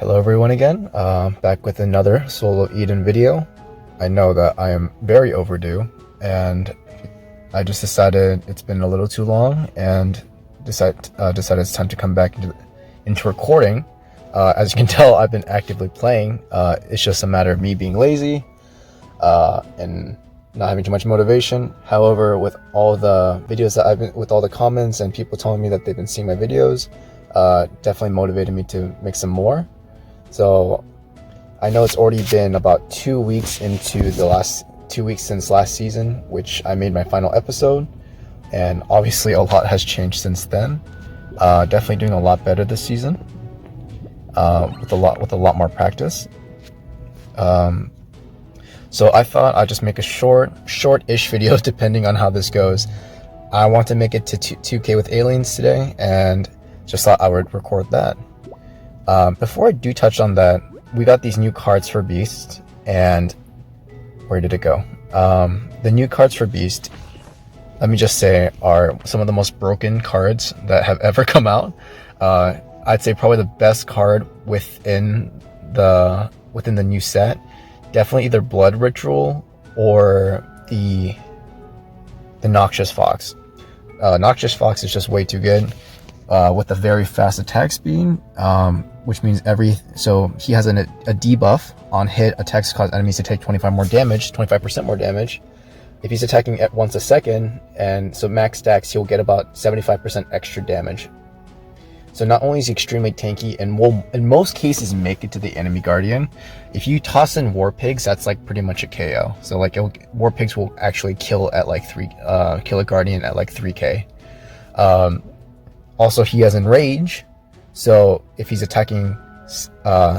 Hello everyone again, back with another Soul of Eden video. I know that I am very overdue, and I just decided it's been a little too long, and decided it's time to come back into recording. As you can tell, I've been actively playing. It's just a matter of me being lazy and not having too much motivation. However, with all the videos that with all the comments and people telling me that they've been seeing my videos, definitely motivated me to make some more. So I know it's already been about 2 weeks into the last 2 weeks since last season, which I made my final episode, and obviously a lot has changed since then. Definitely doing a lot better this season, with a lot more practice. So I thought I'd just make a short-ish video depending on how this goes. I want to make it to 2K with aliens today, and just thought I would record that. Before I do touch on that, we got these new cards for Beast, and where did it go? The new cards for Beast, let me just say, are some of the most broken cards that have ever come out. I'd say probably the best card within the new set. Definitely either Blood Ritual or the Noxious Fox. Noxious Fox is just way too good. With a very fast attack speed, which means so he has a debuff on hit. Attacks cause enemies to take 25% more damage. If he's attacking at once a second, and so max stacks, he'll get about 75% extra damage. So not only is he extremely tanky, and will in most cases make it to the enemy guardian. If you toss in War Pigs, that's like pretty much a KO. So like War Pigs will actually kill at like kill a guardian at like 3k. Also, he has Enrage, so if he's attacking, if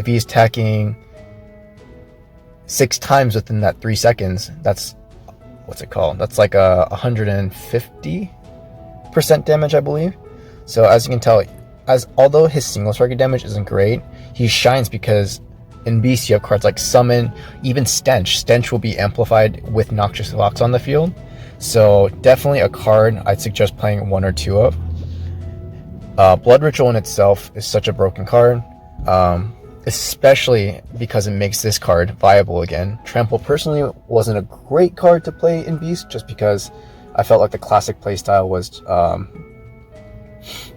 he's attacking 6 times within that 3 seconds, that's, that's like a 150% damage, I believe. So as you can tell, although his single target damage isn't great, he shines because in Beast you have cards like Summon, even Stench. Stench will be amplified with Noxious Fox on the field. So definitely a card I'd suggest playing 1 or 2 of. Blood Ritual in itself is such a broken card, especially because it makes this card viable again. Trample personally wasn't a great card to play in Beast, just because I felt like the classic playstyle was,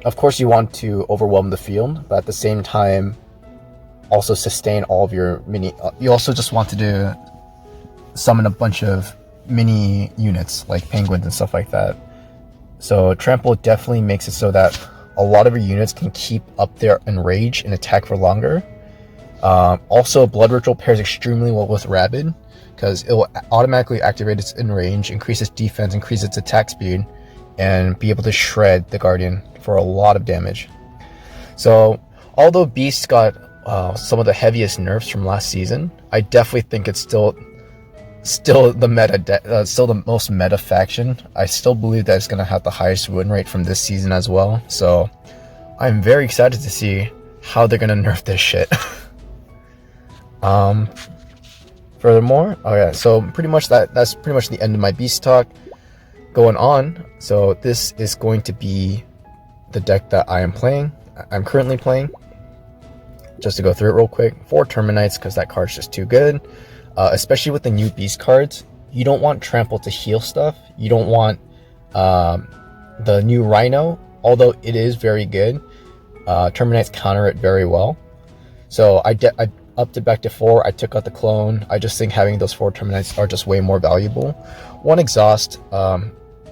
of course you want to overwhelm the field, but at the same time also sustain all of your you also just want to summon a bunch of mini units like penguins and stuff like that. So Trample definitely makes it so that a lot of your units can keep up their Enrage and attack for longer. Also, Blood Ritual pairs extremely well with Rabid, because it will automatically activate its Enrage, increase its defense, increase its attack speed, and be able to shred the Guardian for a lot of damage. So although Beast got some of the heaviest nerfs from last season, I definitely think it's still the most meta faction. I still believe that it's going to have the highest win rate from this season as well. So I'm very excited to see how they're going to nerf this shit. Furthermore, so pretty much that's pretty much the end of my Beast talk. Going on, so this is going to be the deck that I'm currently playing. Just to go through it real quick, 4 Terminites, because that card's just too good. Especially with the new Beast cards, you don't want Trample to heal stuff. You don't want the new Rhino, although it is very good. Terminites counter it very well. So I upped it back to 4. I took out the clone. I just think having those 4 Terminites are just way more valuable. 1 Exhaust.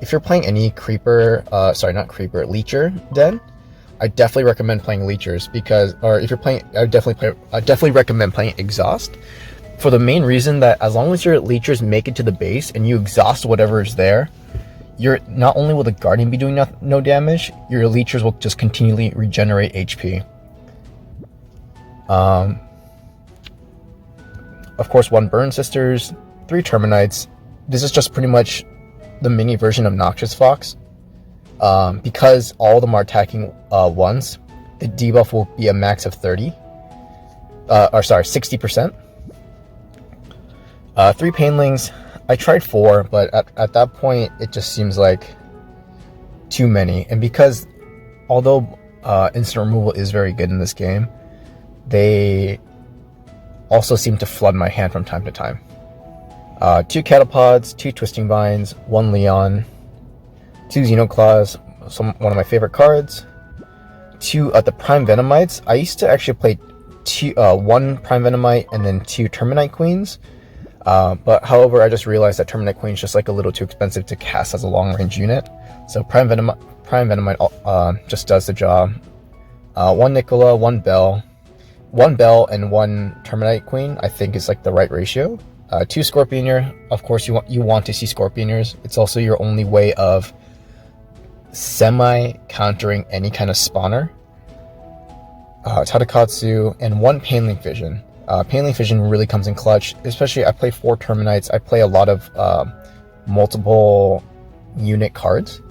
If you're playing any Leecher den, I definitely recommend playing Leechers, if you're playing, I definitely recommend playing Exhaust. For the main reason that as long as your Leechers make it to the base and you exhaust whatever is there, not only will the Guardian be doing no damage, your Leechers will just continually regenerate HP. Of course, 1 Burn Sisters, 3 Terminites. This is just pretty much the mini version of Noxious Fox. Because all of them are attacking once, the debuff will be a max of 60%. 3 Painlings. I tried 4, but at that point it just seems like too many. And because although instant removal is very good in this game. They also seem to flood my hand from time to time. 2 Catapods, 2 Twisting Vines, 1 Leon, 2 Xenoclaws, one of my favorite cards, 2 the Prime Venomites. I used to actually play 1 Prime Venomite and then 2 Terminite Queens. But however, I just realized that Terminite Queen is just like a little too expensive to cast as a long range unit. So Prime Venomite just does the job. 1 Nicola, 1 Bell, 1 Bell and 1 Terminite Queen I think is like the right ratio. 2 Scorpioneer, of course you want to see Scorpioneers. It's also your only way of semi-countering any kind of spawner. Tadakatsu, and 1 Painlink Vision. Painlink Vision really comes in clutch, especially I play 4 Terminites. I play a lot of multiple unit cards.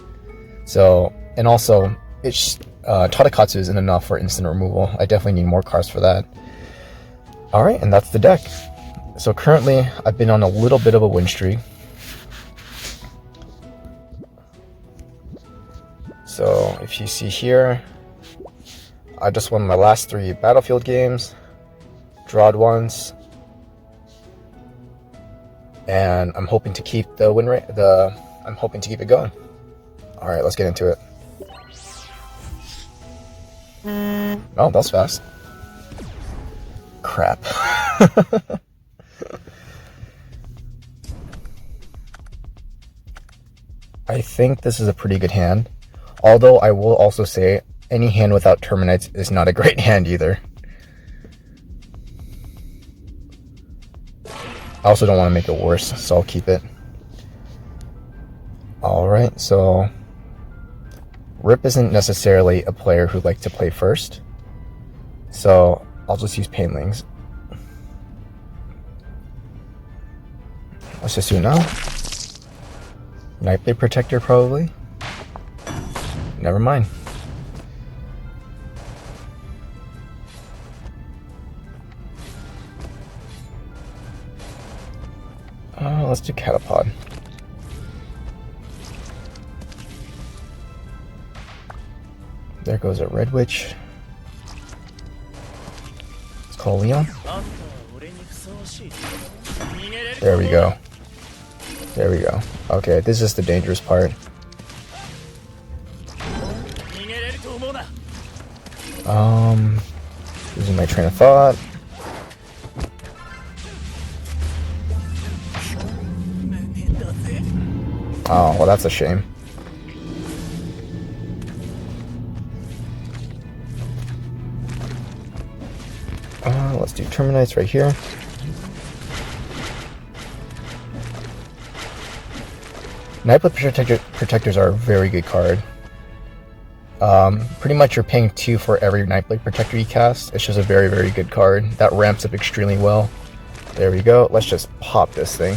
So, and also, Tadakatsu isn't enough for instant removal. I definitely need more cards for that. Alright, and that's the deck. So currently, I've been on a little bit of a win streak. So, if you see here, I just won my last 3 Battlefield games, drawed once, and I'm hoping to keep the win rate. I'm hoping to keep it going. All right, let's get into it. Oh, that was fast. Crap. I think this is a pretty good hand. Although I will also say any hand without Terminites is not a great hand either. I also don't want to make it worse, so I'll keep it. Alright, so Rip isn't necessarily a player who likes to play first, so I'll just use Painlings. Let's just do it now. Nightblade Protector probably. Never mind. Let's do Catapod. There goes a Red Witch. Let's call Leon. There we go. There we go. Okay, this is the dangerous part. Losing my train of thought. Oh, well, that's a shame. Let's do Terminites right here. Nightblade Protectors are a very good card. Pretty much you're paying 2 for every Nightblade Protector you cast. It's just a very, very good card. That ramps up extremely well. There we go. Let's just pop this thing.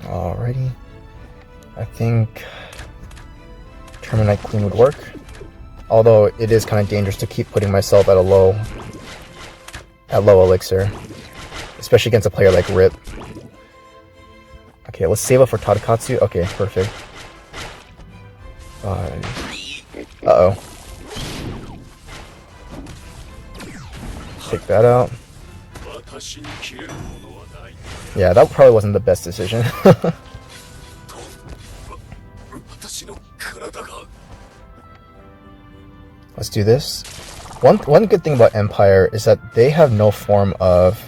Alrighty. I think Terminite Queen would work. Although it is kind of dangerous to keep putting myself at low elixir. Especially against a player like Rip. Okay, let's save up for Tadakatsu. Okay, perfect. Uh-oh. Take that out. Yeah, that probably wasn't the best decision. Let's do this. One good thing about Empire is that they have no form of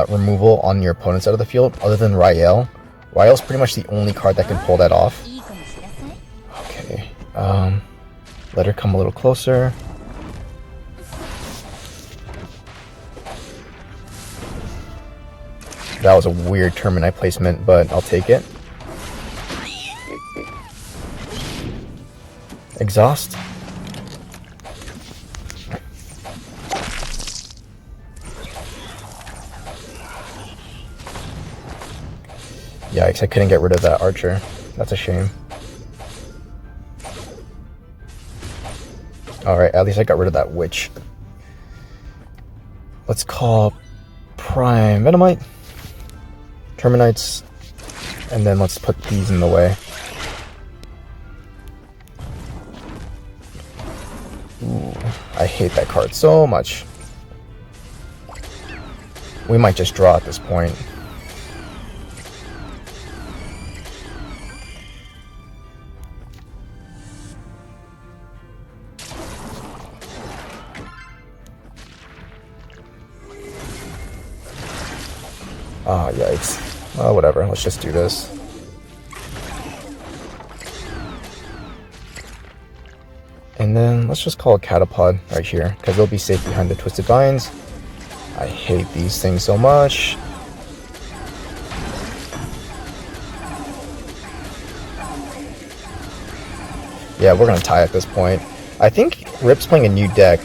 removal on your opponent's side of the field other than Rael. Rael's pretty much the only card that can pull that off. Okay, let her come a little closer. That was a weird Terminite placement, but I'll take it. Exhaust. Yikes, I couldn't get rid of that archer. That's a shame. Alright, at least I got rid of that witch. Let's call Prime Venomite, Terminites, and then let's put these in the way. I hate that card so much. We might just draw at this point. Oh, yikes. Well, whatever. Let's just do this. And then let's just call a Catapod right here, because they'll be safe behind the Twisted Vines. I hate these things so much. Yeah, we're going to tie at this point. I think Rip's playing a new deck,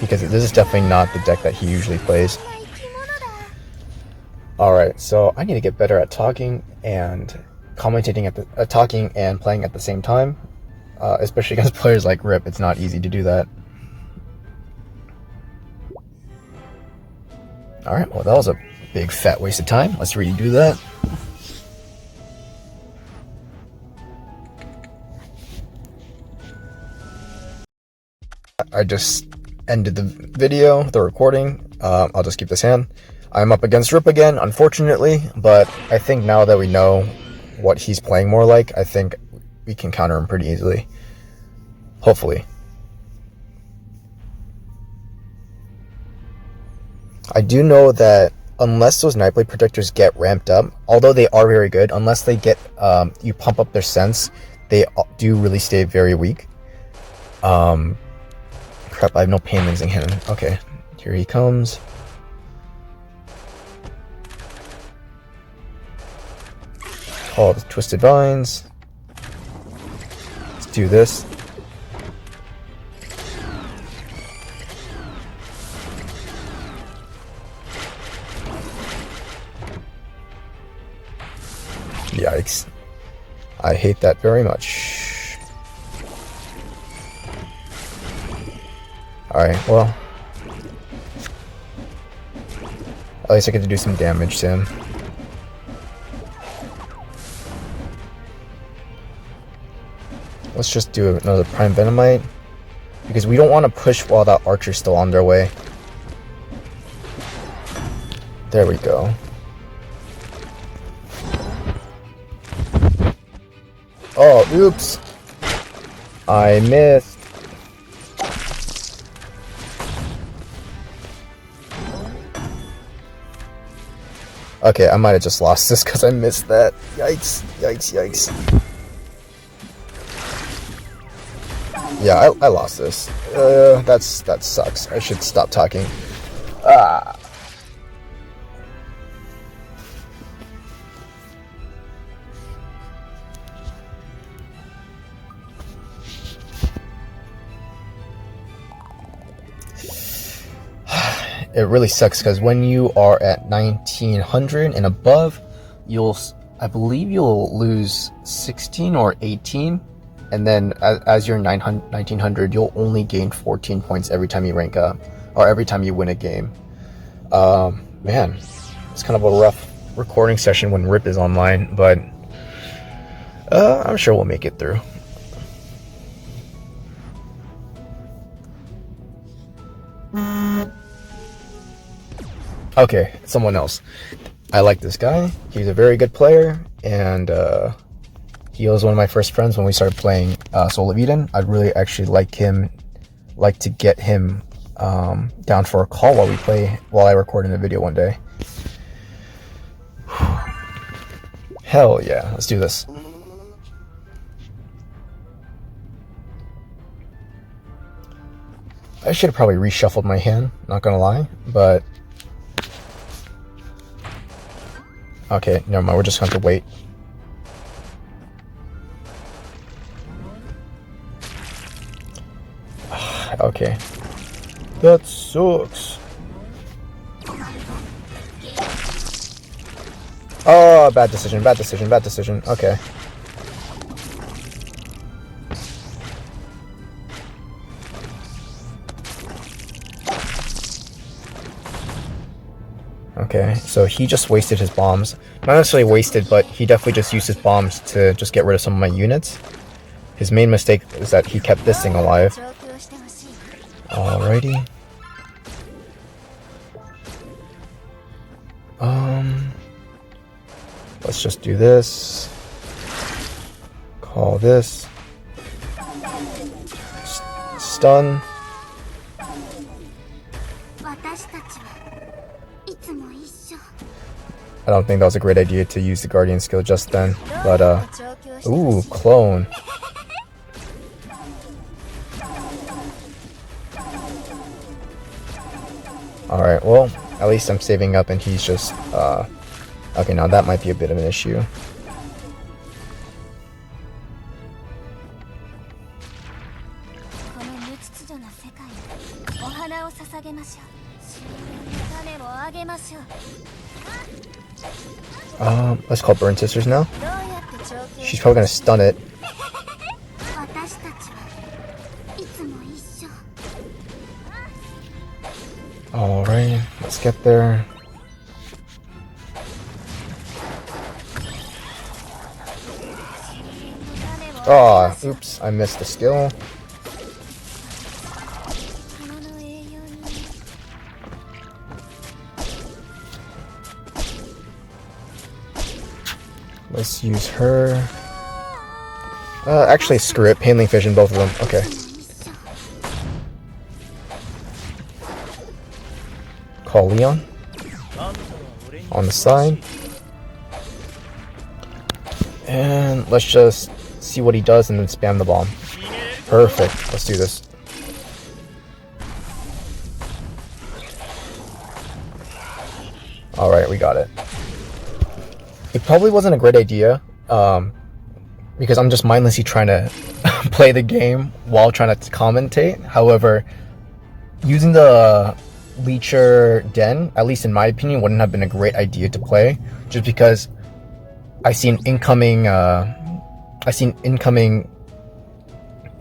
because this is definitely not the deck that he usually plays. Alright, so I need to get better at talking and commentating at the talking and playing at the same time. Especially against players like Rip, it's not easy to do that. Alright, well that was a big fat waste of time. Let's redo that. I just ended the video, the recording. I'll just keep this hand. I'm up against Rip again, unfortunately, but I think now that we know what he's playing more like, I think we can counter him pretty easily. Hopefully. I do know that unless those Nightblade Protectors get ramped up, although they are very good, unless they get, you pump up their sense, they do really stay very weak. Crap, I have no Painlings in hand. Okay, here he comes. All the Twisted Vines. Let's do this. Yikes. I hate that very much. Alright, well. At least I get to do some damage to him. Let's just do another Prime Venomite, because we don't want to push while that Archer's still on their way. There we go. Oh, oops. I missed. Okay, I might have just lost this because I missed that. Yikes, yikes, yikes. Yeah, I lost this. That sucks. I should stop talking. It really sucks because when you are at 1900 and above, I believe you'll lose 16 or 18. And then as you're 1900, you'll only gain 14 points every time you rank up, or every time you win a game. Man, it's kind of a rough recording session when Rip is online, but I'm sure we'll make it through. Okay, someone else. I like this guy. He's a very good player, and he was one of my first friends when we started playing Soul of Eden. I'd really actually like to get him down for a call while I record in a video one day. Hell yeah, let's do this. I should have probably reshuffled my hand, not gonna lie, but okay, never mind, we're just going to wait. Okay. That sucks. Oh, bad decision, bad decision, bad decision. Okay. Okay, so he just wasted his bombs. Not necessarily wasted, but he definitely just used his bombs to just get rid of some of my units. His main mistake is that he kept this thing alive. Alrighty. Let's just do this. Call this. Stun. I don't think that was a great idea to use the Guardian skill just then, but ooh, clone. Alright, well, at least I'm saving up and he's just, okay, now that might be a bit of an issue. Let's call Burn Sisters now. She's probably gonna stun it. Alright, let's get there. Oh, oops, I missed the skill. Let's use her. Actually, screw it. Painling Fission, both of them. Okay. Call Leon. On the side. And let's just see what he does and then spam the bomb. Perfect. Let's do this. Alright, we got it. It probably wasn't a great idea, because I'm just mindlessly trying to play the game while trying to commentate. However, using the Leecher Den, at least in my opinion, wouldn't have been a great idea to play, just because I see an incoming, man,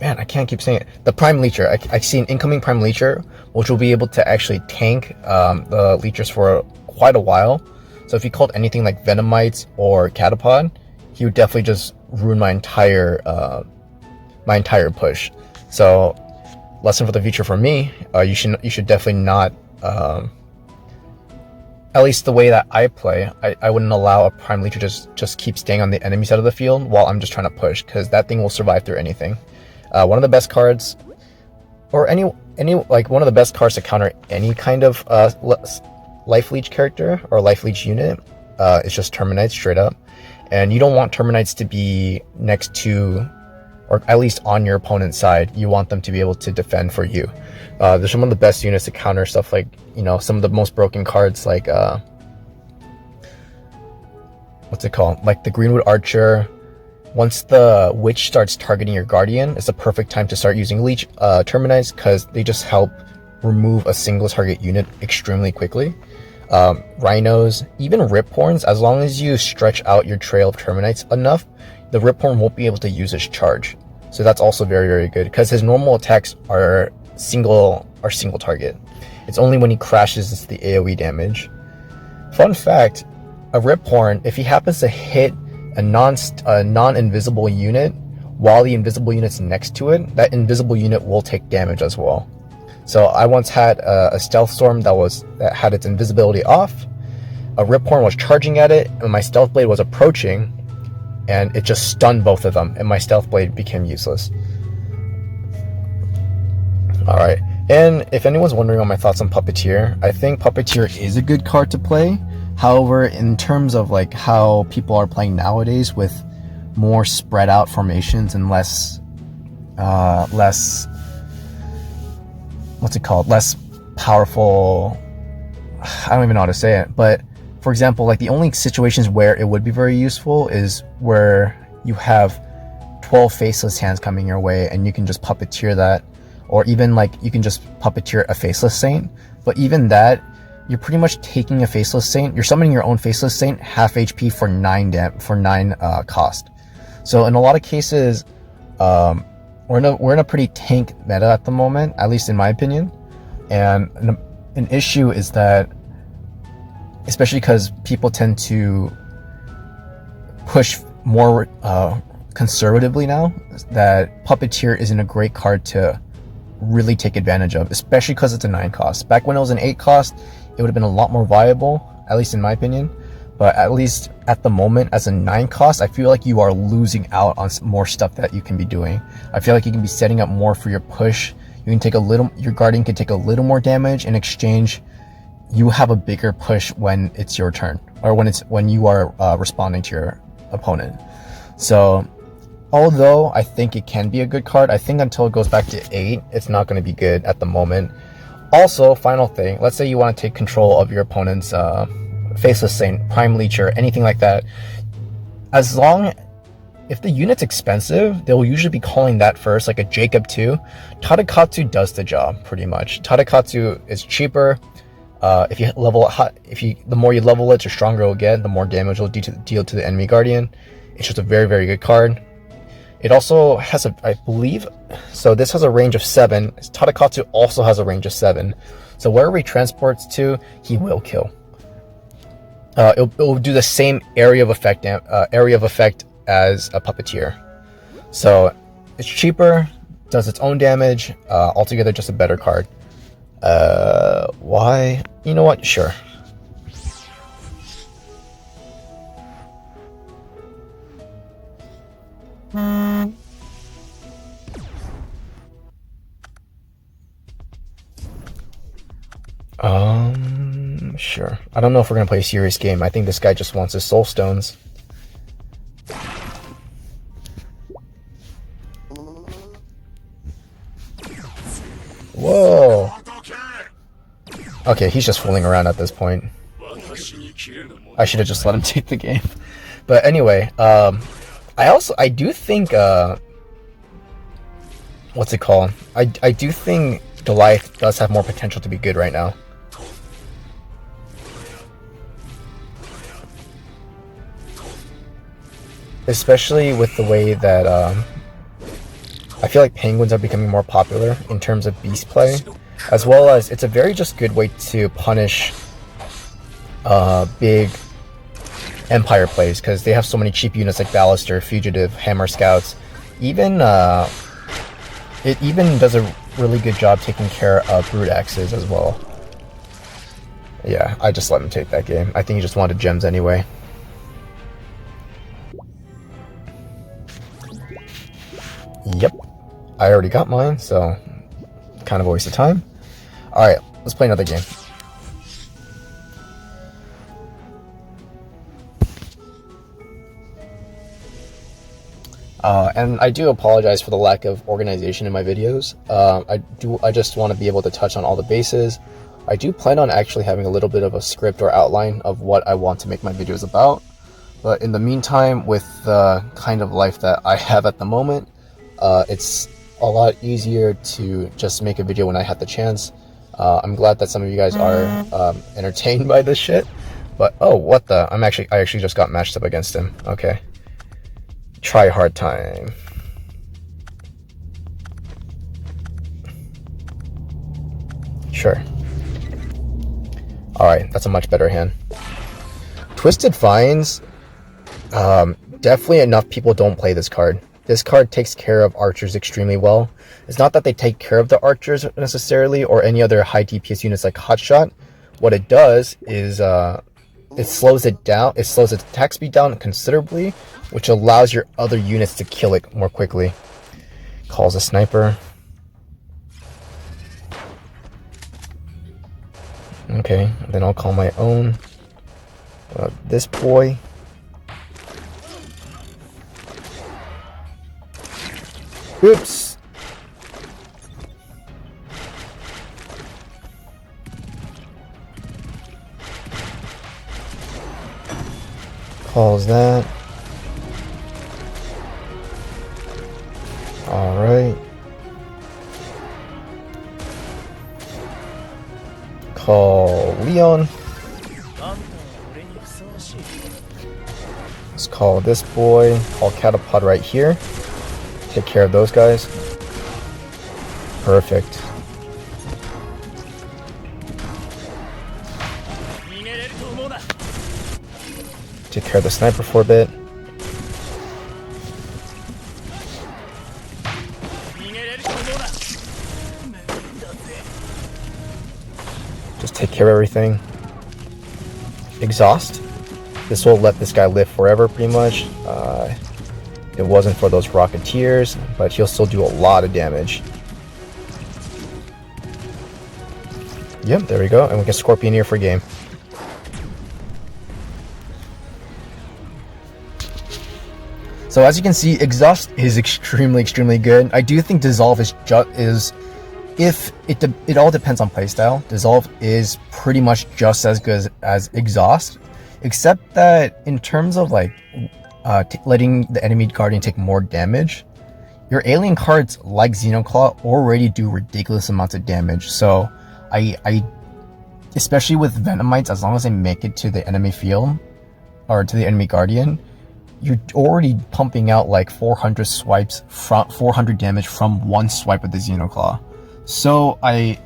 I can't keep saying it. The Prime Leecher. I see an incoming Prime Leecher, which will be able to actually tank the Leechers for quite a while. So if he called anything like Venomites or Catapod, he would definitely just ruin my entire push. So, lesson for the future for me: you should definitely not. At least the way that I play, I wouldn't allow a Prime Leecher just keep staying on the enemy side of the field while I'm just trying to push, because that thing will survive through anything. One of the best cards, or one of the best cards to counter any kind of Life Leech character or Life Leech unit, is just Terminites straight up. And you don't want Terminites to be next to, or at least on your opponent's side. You want them to be able to defend for you. They're some of the best units to counter stuff like, some of the most broken cards like, what's it called? Like the Greenwood Archer. Once the Witch starts targeting your Guardian, it's a perfect time to start using Leech Terminites, because they just help remove a single target unit extremely quickly. Rhinos, even Riphorns, as long as you stretch out your trail of Terminites enough, the Riphorn won't be able to use his charge. So that's also very, very good, because his normal attacks are single target. It's only when he crashes it's the AoE damage. Fun fact, a Riphorn, if he happens to hit a non-invisible unit while the invisible unit's next to it, that invisible unit will take damage as well. So I once had a Stealth Storm that had its invisibility off. A Riphorn was charging at it, and my Stealth Blade was approaching, and it just stunned both of them, and my Stealth Blade became useless. Alright, and if anyone's wondering on my thoughts on Puppeteer, I think Puppeteer is a good card to play. However, in terms of like how people are playing nowadays with more spread out formations and less less powerful, I don't even know how to say it, but for example, like the only situations where it would be very useful is where you have 12 Faceless Hands coming your way and you can just Puppeteer that, or even like you can just Puppeteer a Faceless Saint. But even that, you're pretty much taking a Faceless Saint, you're summoning your own Faceless Saint half HP for 9 cost. So in a lot of cases, we're in a pretty tank meta at the moment, at least in my opinion. And an issue is that, especially because people tend to push more conservatively now, that Puppeteer isn't a great card to really take advantage of, especially because it's a 9 cost. Back when it was an 8 cost, it would have been a lot more viable, at least in my opinion. But at least at the moment, as a 9 cost, I feel like you are losing out on more stuff that you can be doing. I feel like you can be setting up more for your push. You can take a little, your Guardian can take a little more damage in exchange. You have a bigger push when it's your turn, or when you are responding to your opponent. So, although I think it can be a good card, I think until it goes back to 8, it's not going to be good at the moment. Also, final thing, let's say you want to take control of your opponent's Faceless Saint, Prime Leecher, anything like that. If the unit's expensive, they'll usually be calling that first, like a Jacob 2. Tadakatsu does the job, pretty much. Tadakatsu is cheaper. The more you level it, the stronger it'll get, the more damage it'll deal to the enemy Guardian. It's just a very, very good card. It also has I believe, so this has a range of 7. Tadakatsu also has a range of 7. So wherever he transports to, he will kill. It'll do the same area of effect as a Puppeteer. So it's cheaper, does its own damage, altogether just a better card. Why? You know what? Sure. Sure. I don't know if we're gonna play a serious game. I think this guy just wants his soul stones. Whoa. Okay, he's just fooling around at this point. I should have just let him take the game. But anyway, I do think, what's it called? I do think Goliath does have more potential to be good right now. Especially with the way that, I feel like penguins are becoming more popular in terms of beast play, as well as it's a very just good way to punish big Empire plays, because they have so many cheap units like Ballister, Fugitive, Hammer Scouts. Even it even does a really good job taking care of Brute Axes as well. Yeah, I just let him take that game. I think he just wanted gems anyway. Yep, I already got mine, so kind of a waste of time. Alright, let's play another game. And I do apologize for the lack of organization in my videos. I just want to be able to touch on all the bases. I do plan on actually having a little bit of a script or outline of what I want to make my videos about. But in the meantime, with the kind of life that I have at the moment, it's a lot easier to just make a video when I have the chance. I'm glad that some of you guys are entertained by this shit. But oh, what the? I actually just got matched up against him. Okay. Try hard time. Sure. Alright, that's a much better hand. Twisted Vines. Definitely enough people don't play this card. This card takes care of archers extremely well. It's not that they take care of the archers necessarily, or any other high DPS units like Hotshot. What it does is it slows it down. It slows its attack speed down considerably, which allows your other units to kill it more quickly. Calls a sniper. Okay, then I'll call my own. This boy. Oops. Calls that. All right. Call Leon. Let's call this boy. Call Catapod right here. Take care of those guys. Perfect. Take care of the sniper for a bit. Just take care of everything. Exhaust. This will let this guy live forever, pretty much. It wasn't for those Rocketeers, but he'll still do a lot of damage. Yep, there we go. And we get Scorpioneer for game. So as you can see, Exhaust is extremely good. I do think Dissolve is if it all depends on playstyle. Dissolve is pretty much just as good as Exhaust, except that in terms of like letting the enemy Guardian take more damage, your alien cards like Xenoclaw already do ridiculous amounts of damage. So I especially with Venomites, as long as they make it to the enemy field or to the enemy Guardian, you're already pumping out like 400 swipes from 400 damage from one swipe with the Xenoclaw. So I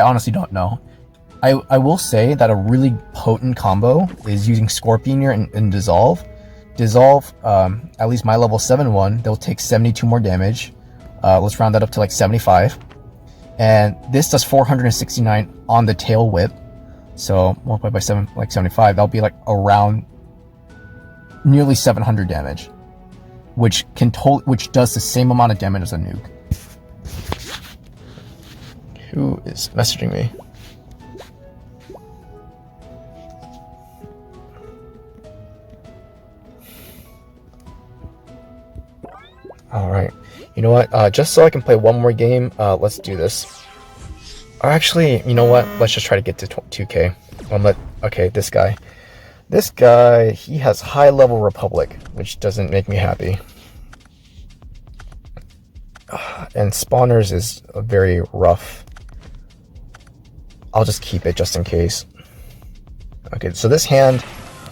honestly don't know. I will say that a really potent combo is using Scorpioneer and Dissolve. Dissolve, at least my level 7 one, they'll take 72 more damage. Let's round that up to like 75. And this does 469 on the tail whip. So multiplied by 7, like 75, that'll be like around nearly 700 damage, which does the same amount of damage as a nuke. Who is messaging me? All right, you know what? Just so I can play one more game, let's do this. Or actually, you know what? Let's just try to get to 2K. Okay, this guy, he has high level Republic, which doesn't make me happy. And spawners is very rough. I'll just keep it just in case. Okay, so this hand,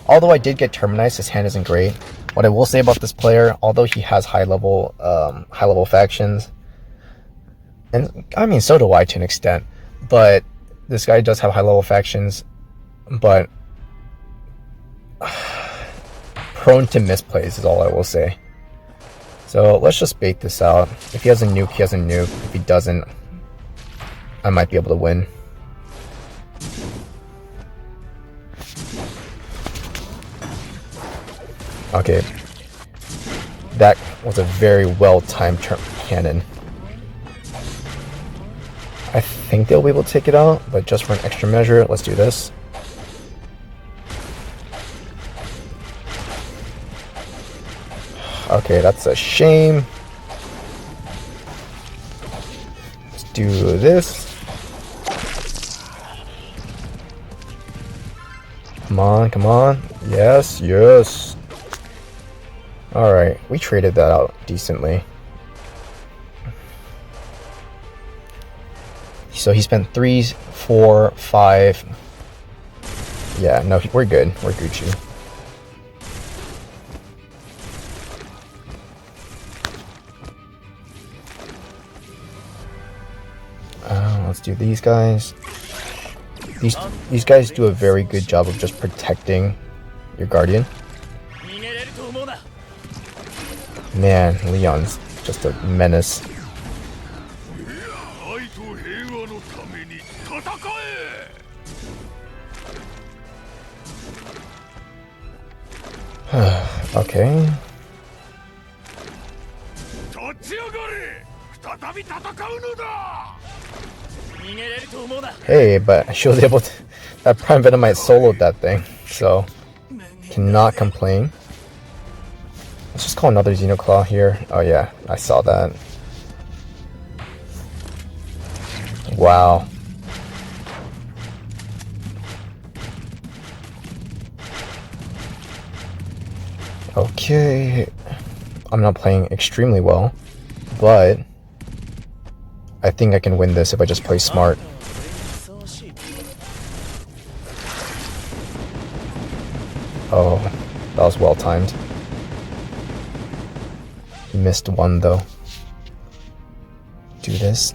although I did get Terminized, this hand isn't great. What I will say about this player, although he has high level factions, and I mean so do I to an extent, but this guy does have high level factions, but prone to misplays is all I will say. So let's just bait this out. If he has a nuke, he has a nuke. If he doesn't, I might be able to win. Okay, that was a very well-timed cannon. I think they'll be able to take it out, but just for an extra measure, let's do this. Okay, that's a shame. Let's do this. Come on, come on. Yes, yes. Alright, we traded that out decently. So he spent 3, 4, 5. Yeah, no, we're good. We're Gucci. Let's do these guys. These guys do a very good job of just protecting your Guardian. Man, Leon's just a menace. Okay. Hey, but she was able to... That Prime Venomite soloed that thing, so... Cannot complain. Let's just call another Xenoclaw here. Oh yeah, I saw that. Wow. Okay. I'm not playing extremely well, but I think I can win this if I just play smart. Oh, that was well timed. He missed one though. Do this.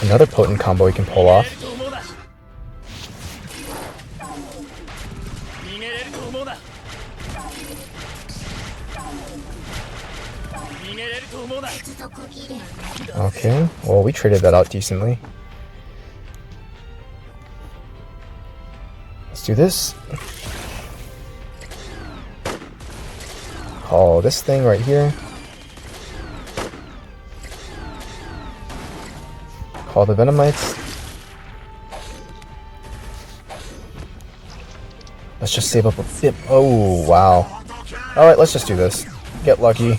Another potent combo he can pull off. Okay, well we traded that out decently. do this. Call this thing right here. Call the Venomites. Let's just save up a bit. Oh, wow. Alright, let's just do this. Get lucky.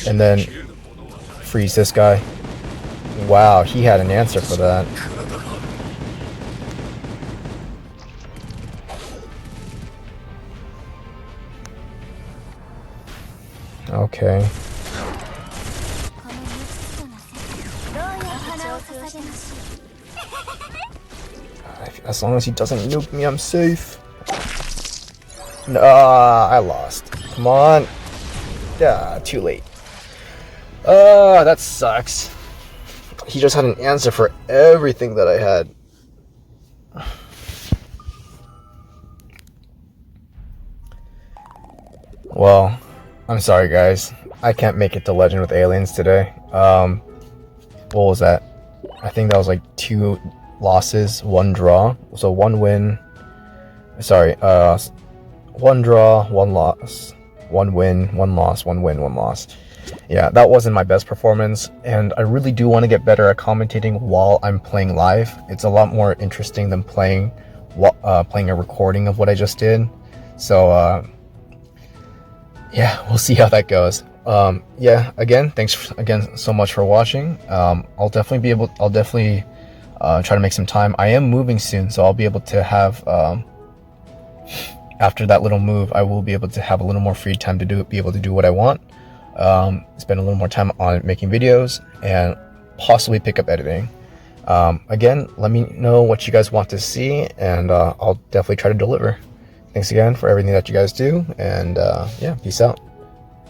And then freeze this guy. Wow, he had an answer for that. Okay. As long as he doesn't nuke me, I'm safe. No, I lost. Come on. Yeah, too late. That sucks. He just had an answer for everything that I had. Well, I'm sorry guys. I can't make it to Legend with Aliens today. What was that? I think that was like 2 losses, 1 draw. So 1 win. Sorry, 1 draw, 1 loss. 1 win, 1 loss, 1 win, 1 loss. Yeah, that wasn't my best performance, and I really do want to get better at commentating while I'm playing live. It's a lot more interesting than playing a recording of what I just did. So yeah, we'll see how that goes. Yeah, again, thanks again so much for watching. I'll definitely try to make some time. I am moving soon, so I'll be able to have after that little move, I will be able to have a little more free time to be able to do what I want. Spend a little more time on making videos and possibly pick up editing. Again, let me know what you guys want to see, and I'll definitely try to deliver. Thanks again for everything that you guys do, and yeah, peace out.